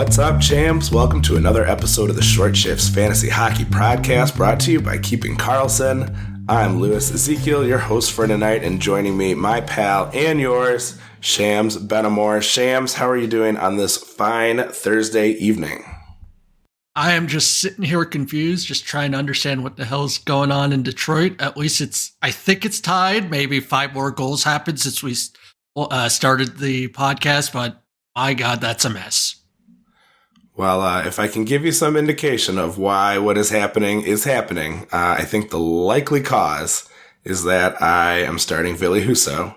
What's up, champs? Welcome to another episode of the Short Shifts Fantasy Hockey Podcast, brought to you by Keeping Karlsson. I'm Louis Ezekiel, your host for tonight, and joining me, my pal and yours, Shams Benamor. Shams, how are you doing on this fine Thursday evening? I am just sitting here confused, just trying to understand what the hell's going on in Detroit. At least I think it's tied. Maybe 5 more goals happened since we started the podcast, but my God, that's a mess. Well, if I can give you some indication of why what is happening, I think the likely cause is that I am starting Ville Husso.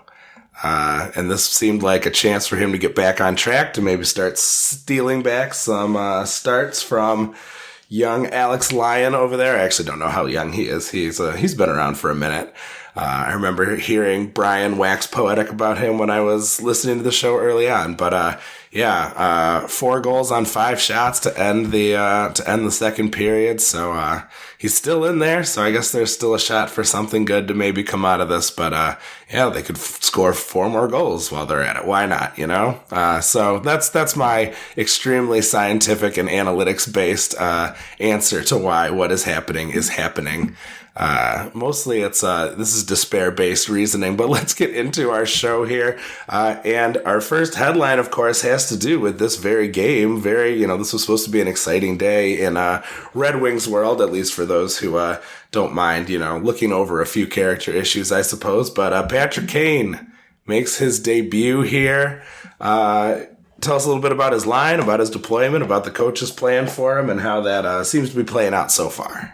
And this seemed like a chance for him to get back on track, to maybe start stealing back some starts from young Alex Laine over there. I actually don't know how young he is. He's been around for a minute. I remember hearing Bryan wax poetic about him when I was listening to the show early on. But 4 goals on 5 shots to end the second period. So he's still in there. So I guess there's still a shot for something good to maybe come out of this. But they could score 4 more goals while they're at it. Why not? You know. So that's my extremely scientific and analytics based answer to why what is happening is happening. Mostly it's, this is despair-based reasoning, but let's get into our show here. And our first headline, of course, has to do with this very game. This was supposed to be an exciting day in, Red Wings world, at least for those who, don't mind, looking over a few character issues, I suppose. But, Patrick Kane makes his debut here. Tell us a little bit about his line, about his deployment, about the coach's plan for him, and how that, seems to be playing out so far.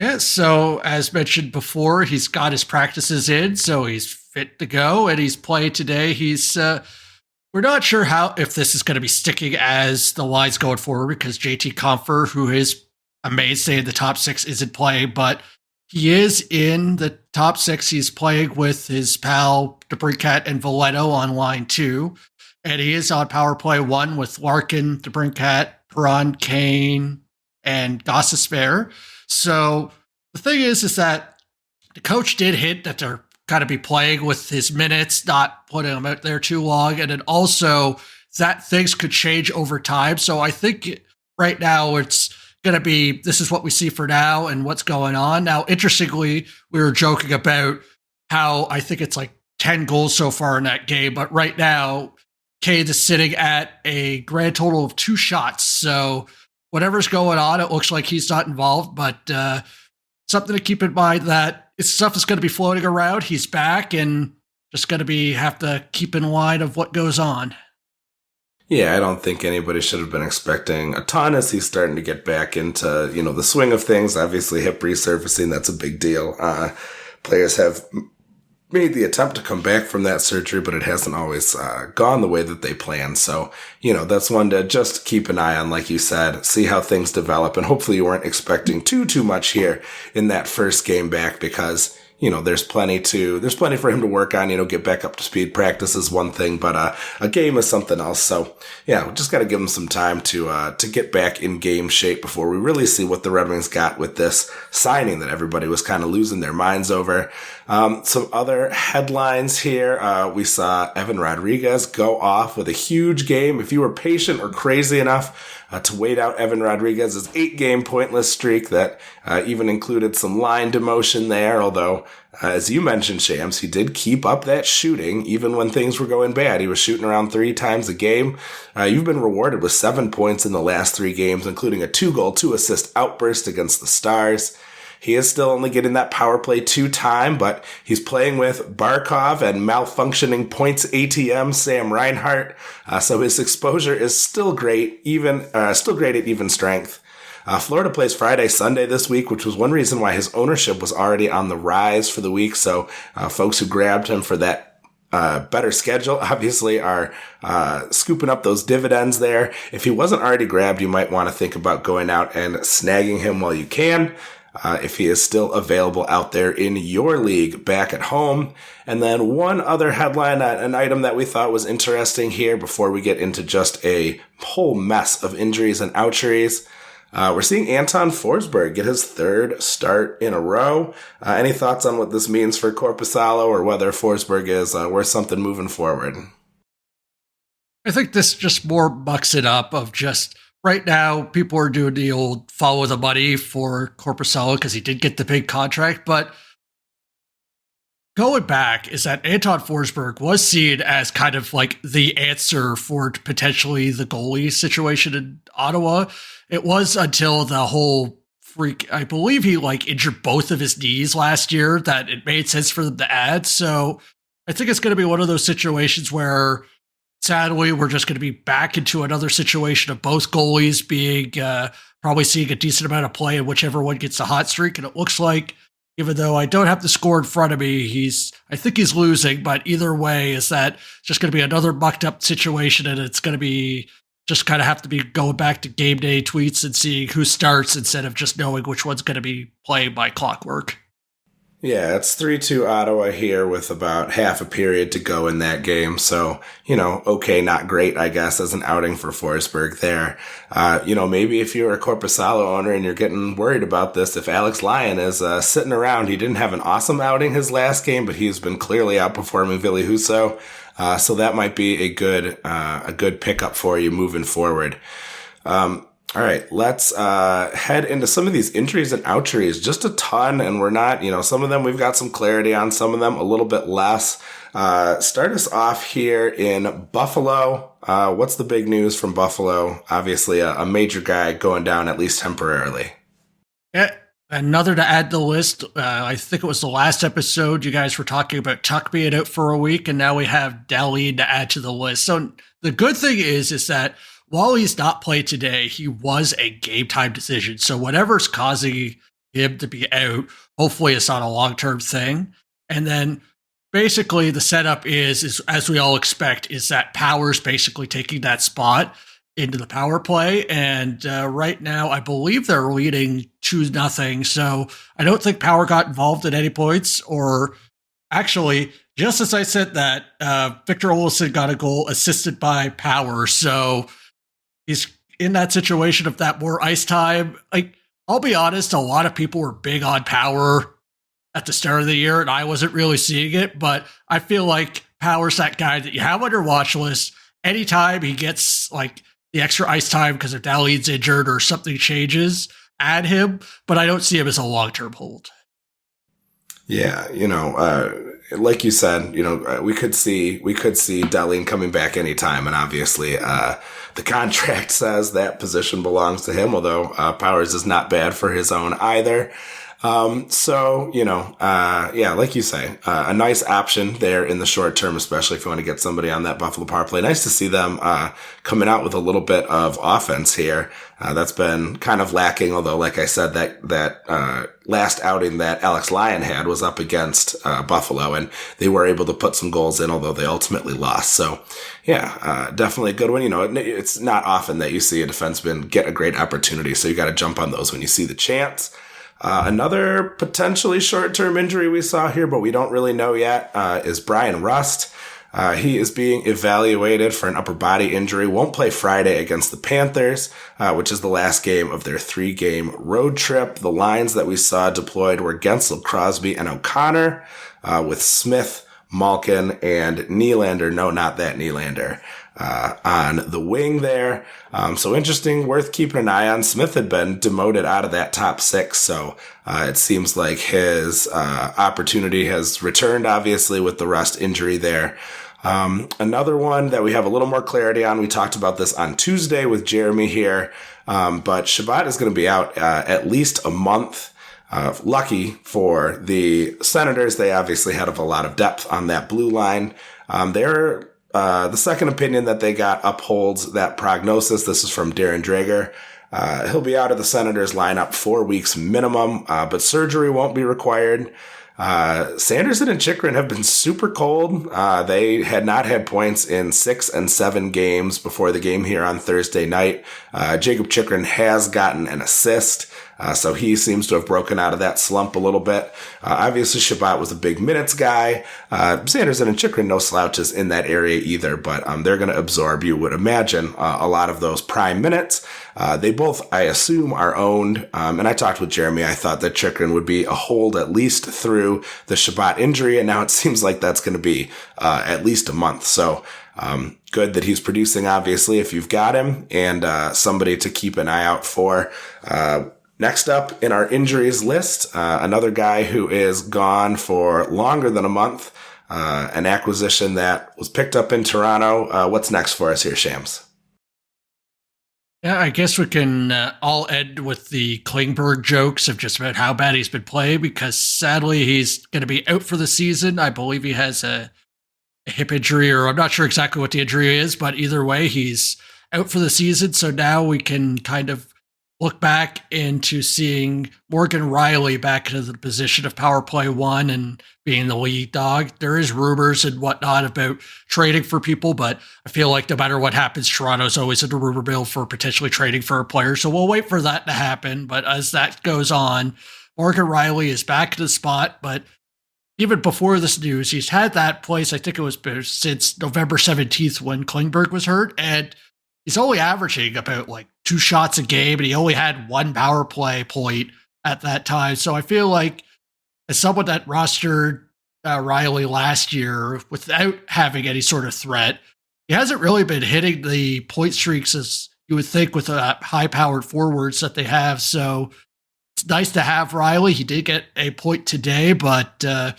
Yeah, so as mentioned before, he's got his practices in, so he's fit to go, and he's played today. We're not sure if this is going to be sticking as the line's going forward, because JT Compher, who is a mainstay in the top 6, isn't playing, but he is in the top 6. He's playing with his pal Detriot and Valeri on line 2, and he is on power play 1 with Larkin, Detriot, Bryan, Kane, and Gostisbehere. So the thing is that the coach did hint that they're going to be playing with his minutes, not putting him out there too long. And then also that things could change over time. So I think right now it's going to be, this is what we see for now and what's going on. Now, interestingly, we were joking about how I think it's like 10 goals so far in that game. But right now, Kane is sitting at a grand total of 2 shots. So whatever's going on, it looks like he's not involved, but something to keep in mind that it's stuff that's going to be floating around. He's back and just going to have to keep in line of what goes on. Yeah, I don't think anybody should have been expecting a ton as he's starting to get back into, the swing of things. Obviously, hip resurfacing, that's a big deal. Players have made the attempt to come back from that surgery, but it hasn't always gone the way that they planned. So, that's one to just keep an eye on, like you said, see how things develop. And hopefully you weren't expecting too much here in that first game back, because there's plenty for him to work on, get back up to speed. Practice is one thing, but a game is something else. So yeah, we just got to give him some time to get back in game shape before we really see what the Red Wings got with this signing that everybody was kind of losing their minds over. Some other headlines here. We saw Evan Rodrigues go off with a huge game. If you were patient or crazy enough to wait out Evan Rodrigues' 8-game pointless streak that even included some line demotion there, although, as you mentioned, Shams, he did keep up that shooting even when things were going bad. He was shooting around 3 times a game. You've been rewarded with 7 points in the last 3 games, including a 2-goal, 2-assist outburst against the Stars. He is still only getting that power play 2 time, but he's playing with Barkov and malfunctioning points ATM Sam Reinhart. So his exposure is still great, still great at even strength. Florida plays Friday, Sunday this week, which was one reason why his ownership was already on the rise for the week. So folks who grabbed him for that better schedule obviously are scooping up those dividends there. If he wasn't already grabbed, you might want to think about going out and snagging him while you can. If he is still available out there in your league back at home. And then one other headline, an item that we thought was interesting here before we get into just a whole mess of injuries and outjuries. We're seeing Anton Forsberg get his 3rd start in a row. Any thoughts on what this means for Korpisalo, or whether Forsberg is worth something moving forward? I think this just more mucks it up of just right now, people are doing the old follow the money for Korpisalo because he did get the big contract. But going back is that Anton Forsberg was seen as kind of like the answer for potentially the goalie situation in Ottawa. It was until the whole freak, I believe he like injured both of his knees last year that it made sense for them to add. So I think it's going to be one of those situations where sadly we're just going to be back into another situation of both goalies being probably seeing a decent amount of play and whichever one gets the hot streak. And it looks like, even though I don't have the score in front of me, I think he's losing, but either way is that just going to be another mucked up situation, and it's going to be just kind of have to be going back to game day tweets and seeing who starts instead of just knowing which one's going to be playing by clockwork. Yeah, it's 3-2 Ottawa here with about half a period to go in that game. So, okay, not great, I guess, as an outing for Forsberg there. Maybe if you're a Korpisalo owner and you're getting worried about this, if Alex Laine is sitting around, he didn't have an awesome outing his last game, but he's been clearly outperforming Ville Husso. So that might be a good pickup for you moving forward. All right, let's head into some of these injuries and outjuries. Just a ton, and we're not, some of them we've got some clarity on, some of them a little bit less. Start us off here in Buffalo. What's the big news from Buffalo? Obviously, a major guy going down, at least temporarily. Yeah, another to add to the list. I think it was the last episode you guys were talking about Tuck being out for a week, and now we have Dahlin to add to the list. So the good thing is that while he's not played today, he was a game time decision. So whatever's causing him to be out, hopefully it's not a long-term thing. And then basically the setup is as we all expect, is that Power's basically taking that spot into the power play. And right now, I believe they're leading 2-0. So I don't think Power got involved at any points, or actually, just as I said that, Victor Olsson got a goal assisted by Power. So he's in that situation of that more ice time. Like, I'll be honest, a lot of people were big on Power at the start of the year, and I wasn't really seeing it, but I feel like Power's that guy that you have on your watch list. Anytime he gets like the extra ice time because if Dahlin's injured or something changes, add him, but I don't see him as a long-term hold. Yeah, like you said, we could see Dahlin coming back anytime, and obviously, the contract says that position belongs to him. Although Powers is not bad for his own either. Like you say, a nice option there in the short term, especially if you want to get somebody on that Buffalo power play. Nice to see them coming out with a little bit of offense here. That's been kind of lacking. Although, like I said, that last outing that Alex Laine had was up against Buffalo, and they were able to put some goals in, although they ultimately lost. So, definitely a good one. It's not often that you see a defenseman get a great opportunity, so you got to jump on those when you see the chance. Another potentially short-term injury we saw here, but we don't really know yet, is Bryan Rust. He is being evaluated for an upper body injury. Won't play Friday against the Panthers, which is the last game of their 3-game road trip. The lines that we saw deployed were Gensel, Crosby, and O'Connor, with Smith, Malkin, and Nylander. No, not that Nylander. On the wing there. So interesting, worth keeping an eye on. Smith had been demoted out of that top 6, so it seems like his opportunity has returned, obviously, with the Rust injury there. Another one that we have a little more clarity on, we talked about this on Tuesday with Jeremy here, but Chabot is going to be out at least a month. Lucky for the Senators, they obviously had a lot of depth on that blue line. The second opinion that they got upholds that prognosis. This is from Darren Drager. He'll be out of the Senators lineup 4 weeks minimum, but surgery won't be required. Sanderson and Chychrun have been super cold. They had not had points in 6 and 7 games before the game here on Thursday night. Jakob Chychrun has gotten an assist. So he seems to have broken out of that slump a little bit. Obviously, Chabot was a big minutes guy. Sanderson and Chychrun, no slouches in that area either, but they're going to absorb, you would imagine, a lot of those prime minutes. They both, I assume, are owned. And I talked with Jeremy. I thought that Chychrun would be a hold at least through the Chabot injury, and now it seems like that's going to be at least a month. So Good that he's producing, obviously, if you've got him, and somebody to keep an eye out for. Next up in our injuries list, another guy who is gone for longer than a month, an acquisition that was picked up in Toronto. What's next for us here, Shams? Yeah, I guess we can all end with the Klingberg jokes of just about how bad he's been playing, because sadly he's going to be out for the season. I believe he has a hip injury, or I'm not sure exactly what the injury is, but either way, he's out for the season. So now we can kind of look back into seeing Morgan Rielly back into the position of power play one and being the lead dog. There is rumors and whatnot about trading for people, but I feel like no matter what happens, Toronto's always in the rumor mill for potentially trading for a player. So we'll wait for that to happen. But as that goes on, Morgan Rielly is back in the spot. But even before this news, he's had that place, I think it was since November 17th when Klingberg was hurt. And he's only averaging about like 2 shots a game, and he only had 1 power play point at that time. So I feel like as someone that rostered Rielly last year without having any sort of threat, he hasn't really been hitting the point streaks as you would think with high-powered forwards that they have. So it's nice to have Rielly. He did get a point today, but I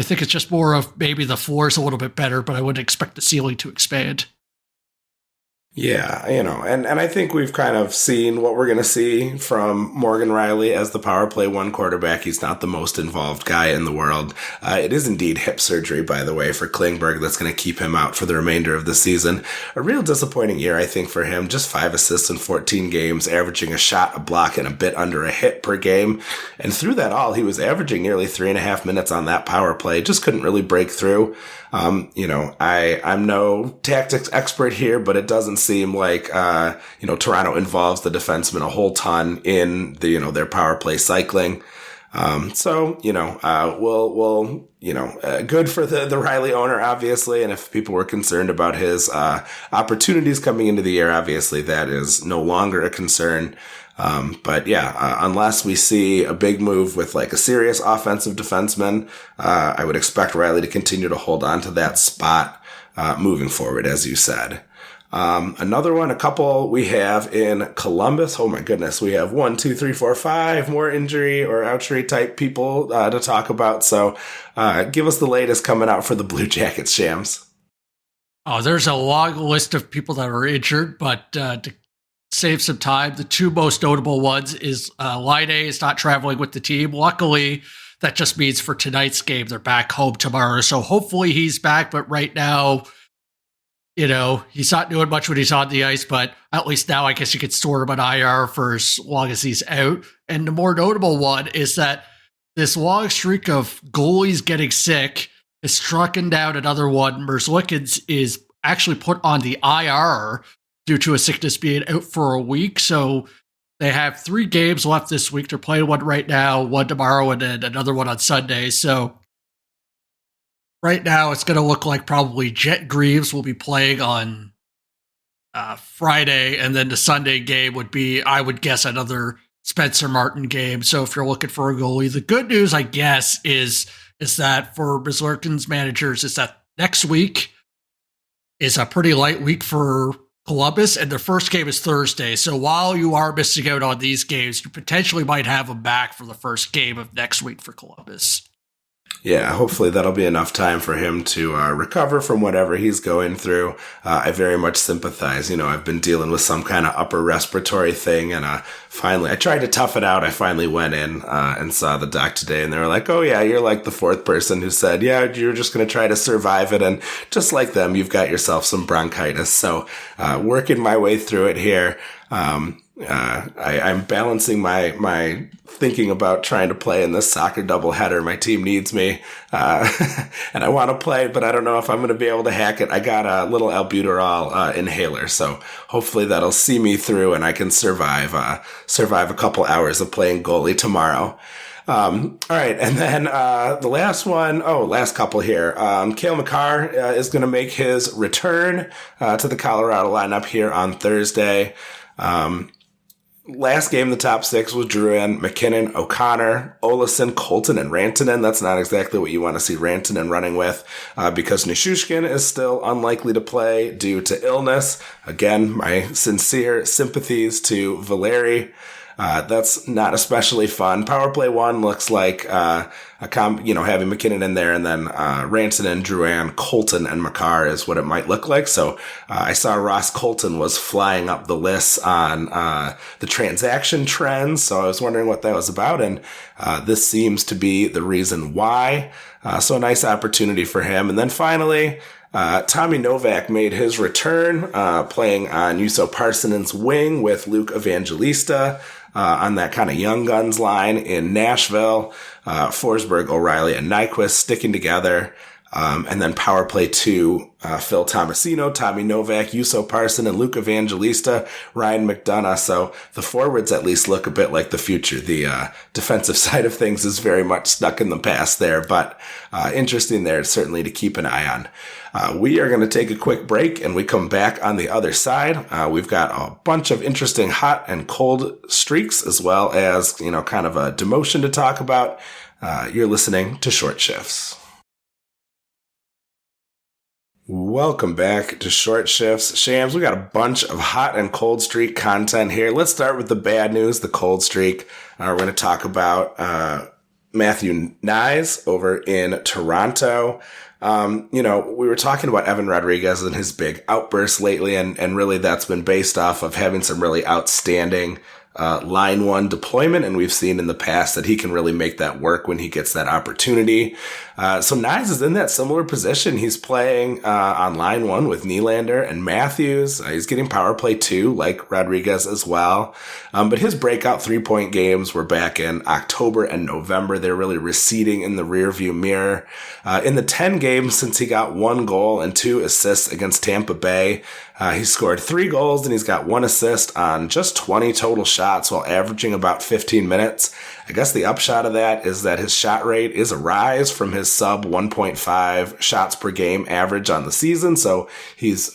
think it's just more of maybe the floor is a little bit better, but I wouldn't expect the ceiling to expand. Yeah, and I think we've kind of seen what we're going to see from Morgan Rielly as the power play one quarterback. He's not the most involved guy in the world. It is indeed hip surgery, by the way, for Klingberg that's going to keep him out for the remainder of the season. A real disappointing year, I think, for him. Just 5 assists in 14 games, averaging a shot, a block, and a bit under a hit per game. And through that all, he was averaging nearly 3.5 minutes on that power play. Just couldn't really break through. I'm no tactics expert here, but it doesn't seem like, Toronto involves the defenseman a whole ton in their power play cycling. Good for the Rielly owner, obviously. And if people were concerned about his, opportunities coming into the year, obviously that is no longer a concern. Unless we see a big move with like a serious offensive defenseman, I would expect Rielly to continue to hold on to that spot, moving forward, as you said. Another one, a couple we have in Columbus. Oh my goodness. We have 1, 2, 3, 4, 5 more injury or outjury type people, to talk about. So, give us the latest coming out for the Blue Jackets, Shams. Oh, there's a long list of people that are injured, but, to save some time, the 2 most notable ones is Laine is not traveling with the team. Luckily, that just means for tonight's game, they're back home tomorrow. So hopefully he's back. But right now, he's not doing much when he's on the ice. But at least now I guess you could store him on IR for as long as he's out. And the more notable one is that this long streak of goalies getting sick has struck down another one. Merzlikins is actually put on the IR due to a sickness being out for a week. So they have 3 games left this week. They're playing one right now, one tomorrow, and then another one on Sunday. So right now it's going to look like probably Jet Greaves will be playing on Friday, and then the Sunday game would be, I would guess, another Spencer Martin game. So if you're looking for a goalie, the good news, I guess, is that for Merzlikins managers is that next week is a pretty light week for Columbus, and their first game is Thursday. So while you are missing out on these games, you potentially might have them back for the first game of next week for Columbus. Yeah, hopefully that'll be enough time for him to recover from whatever he's going through. I very much sympathize. I've been dealing with some kind of upper respiratory thing, and finally, I tried to tough it out. I finally went in and saw the doc today, and they were like, oh yeah, you're like the 4th person who said, yeah, you're just going to try to survive it, and just like them, you've got yourself some bronchitis. So working my way through it here. I'm balancing my thinking about trying to play in this soccer doubleheader. My team needs me, and I want to play, but I don't know if I'm going to be able to hack it. I got a little albuterol inhaler, so hopefully that'll see me through, and I can survive a couple hours of playing goalie tomorrow. All right, and then the last couple here. Cale Makar is going to make his return to the Colorado lineup here on Thursday. last game, the top six was Drouin, McKinnon, O'Connor, Olason, Colton, and Rantanen. That's not exactly what you want to see Rantanen running with because Nichushkin is still unlikely to play due to illness. Again, my sincere sympathies to Valeri. That's not especially fun. Power play one looks like, having McKinnon in there and then, Rantanen, Drouin, Colton, and Makar is what it might look like. So, I saw Ross Colton was flying up the list on, the transaction trends. So I was wondering what that was about. And, this seems to be the reason why. So a nice opportunity for him. And then finally, Tommy Novak made his return, playing on Juuso Parsonen's wing with Luke Evangelista, on that kind of young guns line in Nashville. Forsberg, O'Reilly, and Nyquist sticking together. And then power play two, Phil Tomasino, Tommy Novak, Juuso Parson, and Luke Evangelista, Ryan McDonough. So the forwards at least look a bit like the future. The defensive side of things is very much stuck in the past there, but interesting there certainly to keep an eye on. We are going to take a quick break and we come back on the other side. We've got a bunch of interesting hot and cold streaks as well as, kind of a demotion to talk about. You're listening to Short Shifts. Welcome back to Short Shifts. Shams, we got a bunch of hot and cold streak content here. Let's start with the bad news, the cold streak. We're going to talk about Matthew Knies over in Toronto. We were talking about Evan Rodrigues and his big outbursts lately, and really that's been based off of having some really outstanding line one deployment, and we've seen in the past that he can really make that work when he gets that opportunity. So Knies is in that similar position. He's playing on line one with Nylander and Matthews. He's getting power play two, like Rodrigues as well. But his breakout 3-point games were back in October and November. They're really receding in the rearview mirror. In the 10 games since he got 1 goal and 2 assists against Tampa Bay, he scored 3 goals and he's got 1 assist on just 20 total shots while averaging about 15 minutes. I guess the upshot of that is that his shot rate is a rise from his sub 1.5 shots per game average on the season. So he's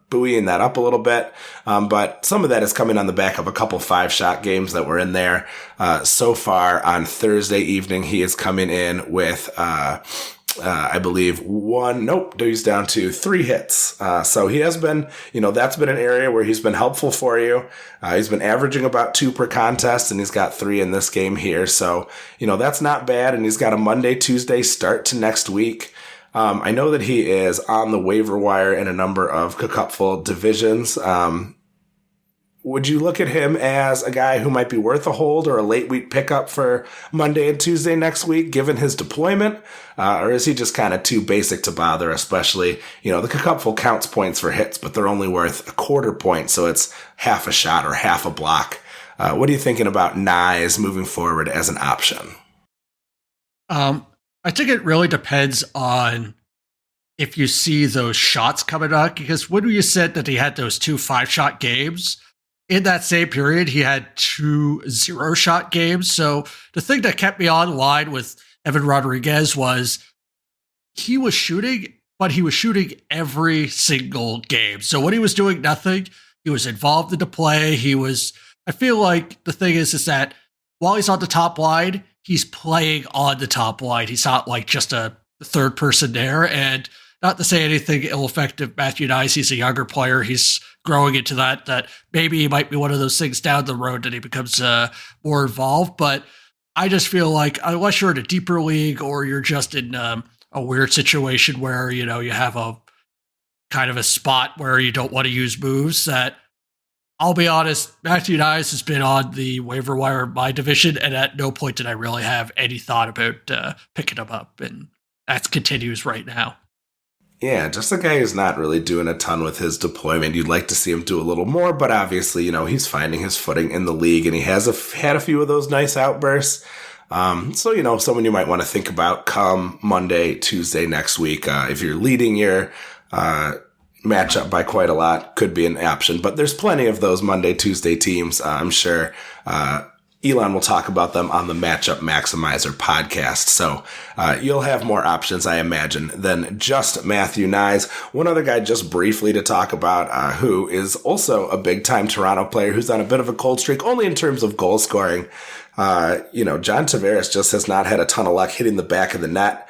buoying that up a little bit. But some of that is coming on the back of a couple 5-shot games that were in there. So far on Thursday evening, he is coming in with I believe he's down to 3 hits. So he has been, that's been an area where he's been helpful for you. He's been averaging about 2 per contest and he's got 3 in this game here. So, that's not bad. And he's got a Monday, Tuesday start to next week. I know that he is on the waiver wire in a number of cupful divisions. Would you look at him as a guy who might be worth a hold or a late week pickup for Monday and Tuesday next week, given his deployment? Or is he just kind of too basic to bother, especially, the cupful counts points for hits, but they're only worth a quarter point. So it's half a shot or half a block. What are you thinking about Knies moving forward as an option? I think it really depends on if you see those shots coming up, because when you said that he had those 2 5-shot games, in that same period, he had 2 0-shot games. So the thing that kept me online with Evan Rodrigues was he was shooting, but he was shooting every single game. So when he was doing nothing, he was involved in the play. I feel like the thing is that while he's on the top line, he's playing on the top line. He's not like just a third person there. And not to say anything ill-effective, Matthew Knies, he's a younger player. He's growing into that maybe he might be one of those things down the road that he becomes more involved. But I just feel like unless you're in a deeper league or you're just in a weird situation where, you have a kind of a spot where you don't want to use moves, that I'll be honest, Matthew Knies has been on the waiver wire in my division, and at no point did I really have any thought about picking him up. And that continues right now. Yeah, just a guy who's not really doing a ton with his deployment. You'd like to see him do a little more, but obviously, he's finding his footing in the league, and he has had a few of those nice outbursts. So, someone you might want to think about come Monday, Tuesday next week. If you're leading your matchup by quite a lot, could be an option. But there's plenty of those Monday, Tuesday teams, I'm sure. Elon will talk about them on the Matchup Maximizer podcast. So you'll have more options, I imagine, than just Matthew Knies. One other guy just briefly to talk about who is also a big-time Toronto player who's on a bit of a cold streak, only in terms of goal scoring. John Tavares just has not had a ton of luck hitting the back of the net.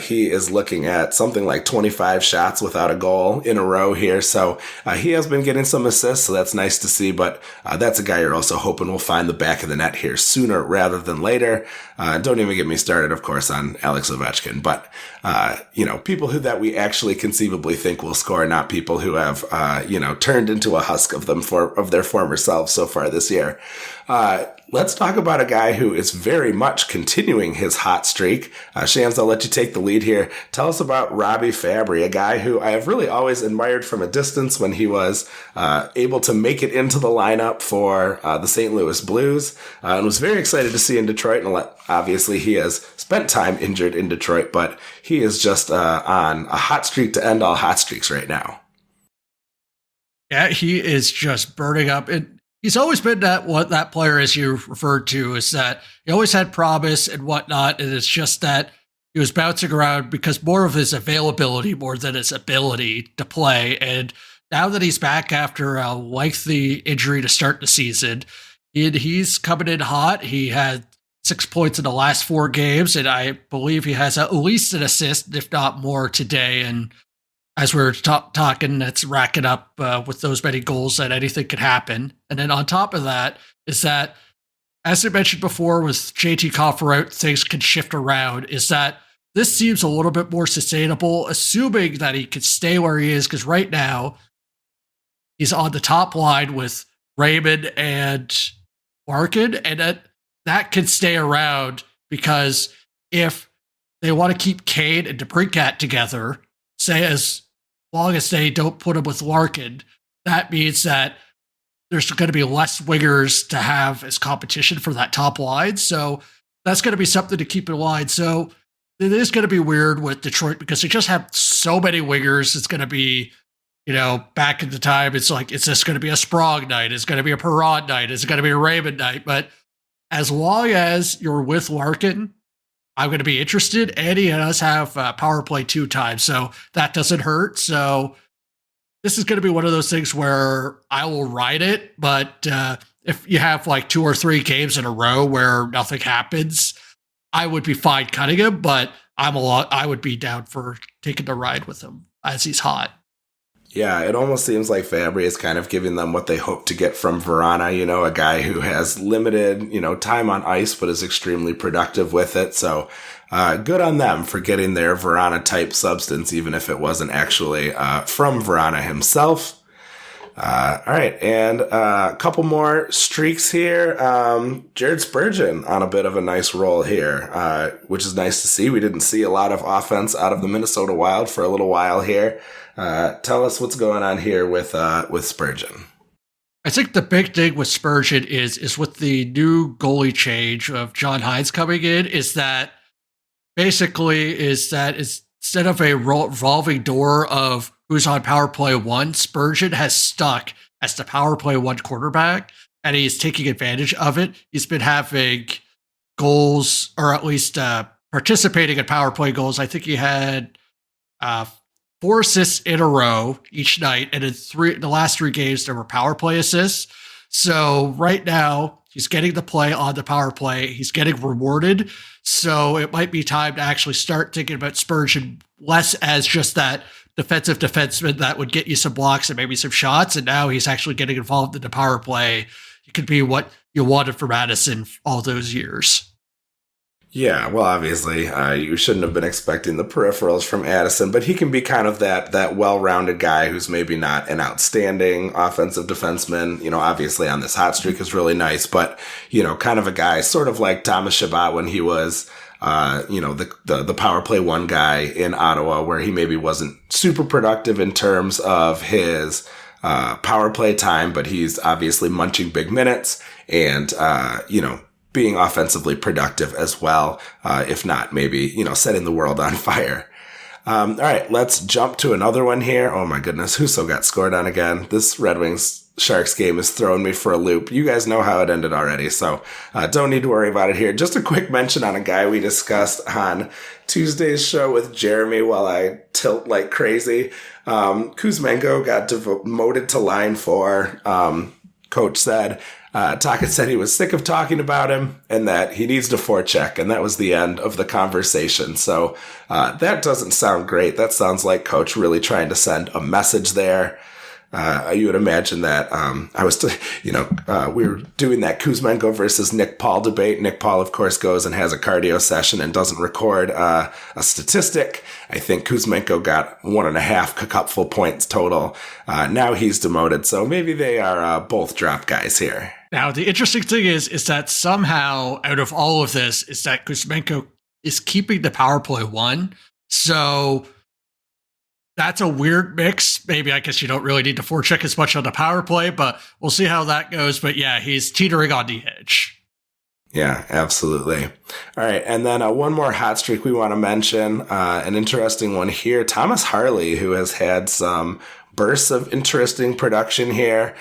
He is looking at something like 25 shots without a goal in a row here. So he has been getting some assists, so that's nice to see. But that's a guy you're also hoping will find the back of the net here sooner rather than later. Don't even get me started, of course, on Alex Ovechkin. But, people that we actually conceivably think will score, not people who have, turned into a husk of their former selves so far this year. Let's talk about a guy who is very much continuing his hot streak. Shams, I'll let you take the lead here. Tell us about Robby Fabbri, a guy who I have really always admired from a distance when he was able to make it into the lineup for the St. Louis Blues, and was very excited to see in Detroit. And obviously, he has spent time injured in Detroit, but he is just on a hot streak to end all hot streaks right now. Yeah, he is just burning up. He's always been that player, as you referred to, is that he always had promise and whatnot, and it's just that he was bouncing around because more of his availability more than his ability to play. And now that he's back after a lengthy injury to start the season, he's coming in hot. He had 6 points in the last 4 games, and I believe he has at least an assist, if not more, today. And as we're talking, it's racking up with those many goals that anything could happen. And then on top of that is that, as I mentioned before, with JT Coffer out, things can shift around, is that this seems a little bit more sustainable, assuming that he could stay where he is, because right now he's on the top line with Raymond and Larkin, and that can stay around, because if they want to keep Kane and DeBrincat together, say as long as they don't put him with Larkin, that means that there's going to be less wingers to have as competition for that top line. So that's going to be something to keep in mind. So it is going to be weird with Detroit because they just have so many wingers. It's going to be, back in the time, it's like, is this going to be a Sprague night? Is it going to be a Perron night? Is it going to be a Raymond night? But as long as you're with Larkin, I'm going to be interested. And he does have power play 2 times, so that doesn't hurt. So this is going to be one of those things where I will ride it. But if you have like 2 or 3 games in a row where nothing happens, I would be fine cutting him. But I would be down for taking the ride with him as he's hot. Yeah, it almost seems like Fabbri is kind of giving them what they hope to get from Verona, a guy who has limited, time on ice, but is extremely productive with it. So good on them for getting their Verona-type substance, even if it wasn't actually from Verona himself. All right, and a couple more streaks here. Jared Spurgeon on a bit of a nice roll here, which is nice to see. We didn't see a lot of offense out of the Minnesota Wild for a little while here. Tell us what's going on here with Spurgeon. I think the big thing with Spurgeon is with the new goalie change of John Hines coming in, is that basically instead of a revolving door of who's on power play 1, Spurgeon has stuck as the power play 1 quarterback, and he's taking advantage of it. He's been having goals, or at least participating in power play goals. I think he had 4 assists in a row each night, and in the last 3 games there were power play assists. So right now he's getting the play on the power play. He's getting rewarded. So it might be time to actually start thinking about Spurgeon less as just that defensive defenseman that would get you some blocks and maybe some shots. And now he's actually getting involved in the power play. It could be what you wanted from Madison all those years. Yeah, well, obviously, you shouldn't have been expecting the peripherals from Addison, but he can be kind of that well-rounded guy who's maybe not an outstanding offensive defenseman. Obviously on this hot streak is really nice, but, kind of a guy sort of like Thomas Chabot when he was, the power play 1 guy in Ottawa, where he maybe wasn't super productive in terms of his power play time, but he's obviously munching big minutes and, being offensively productive as well, if not maybe, setting the world on fire. All right, let's jump to another one here. Oh my goodness, Husso got scored on again. This Red Wings Sharks game is throwing me for a loop. You guys know how it ended already, so don't need to worry about it here. Just a quick mention on a guy we discussed on Tuesday's show with Jeremy while I tilt like crazy. Kuzmenko got demoted to line 4. Coach said, Tocchet said he was sick of talking about him and that he needs to forecheck, and that was the end of the conversation. So that doesn't sound great. That sounds like Coach really trying to send a message there. You would imagine that we were doing that Kuzmenko versus Nick Paul debate. Nick Paul, of course, goes and has a cardio session and doesn't record a statistic. I think Kuzmenko got 1.5 cupful points total. Now he's demoted, so maybe they are both drop guys here. Now, the interesting thing is that somehow out of all of this is that Kuzmenko is keeping the power play 1. So that's a weird mix. Maybe I guess you don't really need to forecheck as much on the power play, but we'll see how that goes. But yeah, he's teetering on the edge. Yeah, absolutely. All right. And then one more hot streak we want to mention, an interesting one here. Thomas Harley, who has had some bursts of interesting production here.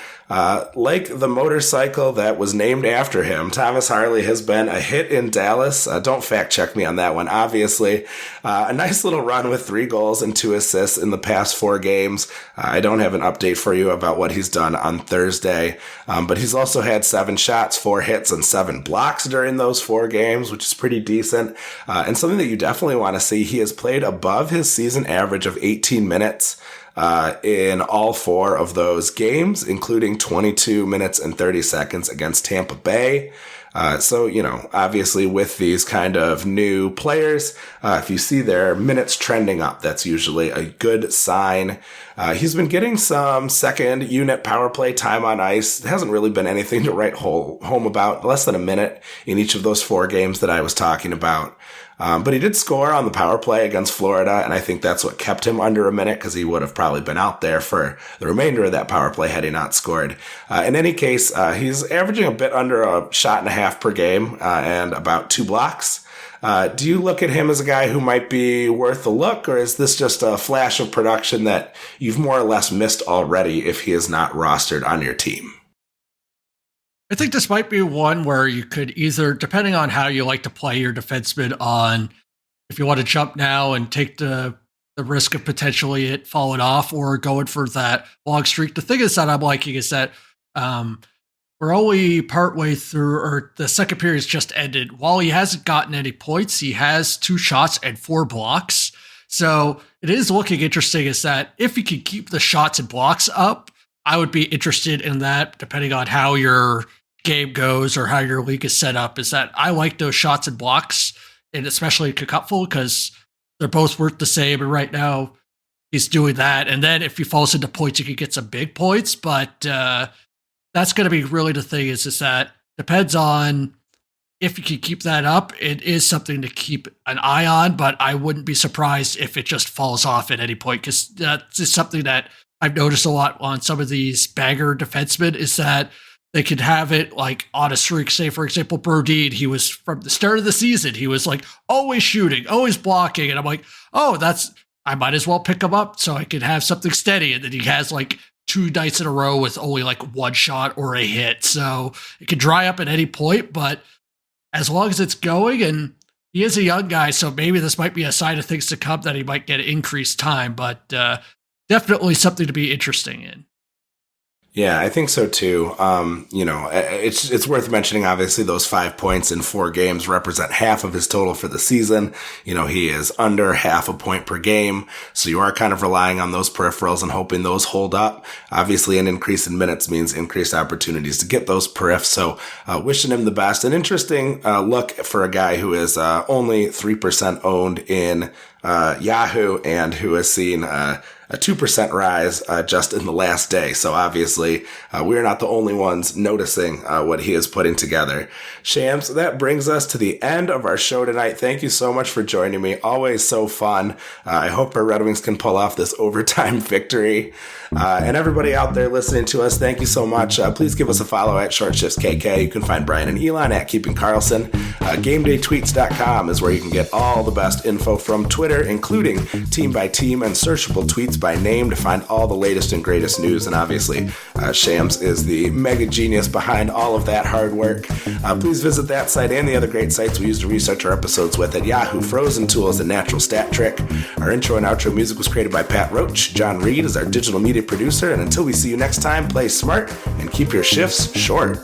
Like the motorcycle that was named after him, Thomas Harley has been a hit in Dallas. Don't fact check me on that one, obviously. A nice little run with 3 goals and 2 assists in the past 4 games. I don't have an update for you about what he's done on Thursday, but he's also had 7 shots, 4 hits, and 7 blocks during those 4 games, which is pretty decent. And something that you definitely want to see, he has played above his season average of 18 minutes in all 4 of those games, including 22 minutes and 30 seconds against Tampa Bay. So, obviously with these kind of new players, if you see their minutes trending up, that's usually a good sign. He's been getting some second unit power play time on ice. It hasn't really been anything to write home about, less than a minute in each of those 4 games that I was talking about. But he did score on the power play against Florida, and I think that's what kept him under a minute, because he would have probably been out there for the remainder of that power play had he not scored. In any case, he's averaging a bit under a shot and a half per game and about 2 blocks. Do you look at him as a guy who might be worth a look, or is this just a flash of production that you've more or less missed already if he is not rostered on your team? I think this might be one where you could either, depending on how you like to play your defenseman on, if you want to jump now and take the risk of potentially it falling off or going for that long streak. The thing is that I'm liking is that we're only partway through, or the second period's just ended. While he hasn't gotten any points, he has 2 shots and 4 blocks. So it is looking interesting is that if he can keep the shots and blocks up, I would be interested in that, depending on how your game goes or how your league is set up, is that I like those shots and blocks, and especially Cupful, because they're both worth the same. And right now he's doing that. And then if he falls into points, he could get some big points. But that's going to be really the thing is that depends on if you can keep that up. It is something to keep an eye on, but I wouldn't be surprised if it just falls off at any point, because that's just something that I've noticed a lot on some of these bagger defensemen is that they could have it like on a streak. Say, for example, Brodin, he was from the start of the season, he was like always shooting, always blocking. And I'm like, oh, I might as well pick him up so I could have something steady. And then he has like 2 nights in a row with only like 1 shot or a hit. So it could dry up at any point, but as long as it's going, and he is a young guy, so maybe this might be a sign of things to come that he might get increased time, but definitely something to be interesting in. Yeah, I think so too. It's worth mentioning, obviously, those 5 points in 4 games represent half of his total for the season. He is under half a point per game. So you are kind of relying on those peripherals and hoping those hold up. Obviously, an increase in minutes means increased opportunities to get those periffs. So wishing him the best. An interesting look for a guy who is only 3% owned in Yahoo and who has seen a 2% rise just in the last day. So obviously, we're not the only ones noticing what he is putting together. Shams, that brings us to the end of our show tonight. Thank you so much for joining me. Always so fun. I hope our Red Wings can pull off this overtime victory. And everybody out there listening to us, thank you so much. Please give us a follow at Short Shifts KK. You can find Bryan and Elon at Keeping Karlsson. GameDayTweets.com is where you can get all the best info from Twitter, Twitter, including team-by-team and searchable tweets by name to find all the latest and greatest news. And obviously, Shams is the mega genius behind all of that hard work. Please visit that site and the other great sites we use to research our episodes with at Yahoo, Frozen Tools, and Natural Stat Trick. Our intro and outro music was created by Pat Roach. John Reed is our digital media producer. And until we see you next time, play smart and keep your shifts short.